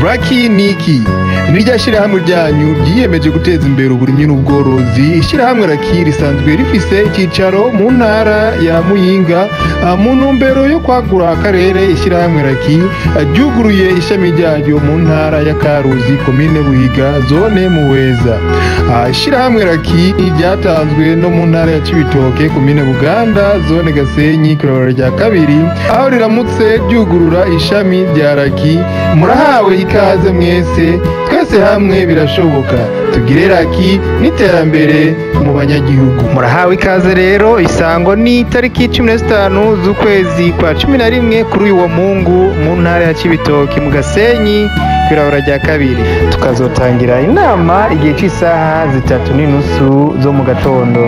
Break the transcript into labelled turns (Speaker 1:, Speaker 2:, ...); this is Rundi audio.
Speaker 1: Braki niki nirya shirahamwe ryanyu ryiyemeje guteza imbere uburimyi n'ubworozi. Ishirahamwe Raki risanzwe rifise icicaro mu ntara ya Muyinga mu ntumbero yo kwagura akarere. Ishirahamwe Raki ryuguruye ishami ryayo mu ntara ya Karuzi, komine Buhiga, zone Muhweza. Ishirahamwe Raki ryatanzwe no mu ntara ya Cibitoke, komine Buganda, zone Gasenyi, kw'ibarabara rya kabiri, aho riramutse ryugurura ishami rya Raki. Murahawe ikaze mwese, twese hamwe birashoboka. Tugire Raki n'iterambere mu banyagihugu.
Speaker 2: Murahawe ikaze rero. Isango ni itariki 15 z'ukwezi kwa 11 kuri uwo Mungu mu ntara ya Cibitoke mu Gasenyi, kw'ibarabara rya kabiri. Tukazotangira inama igihe cy'isaha 3:30 zo mu gatondo.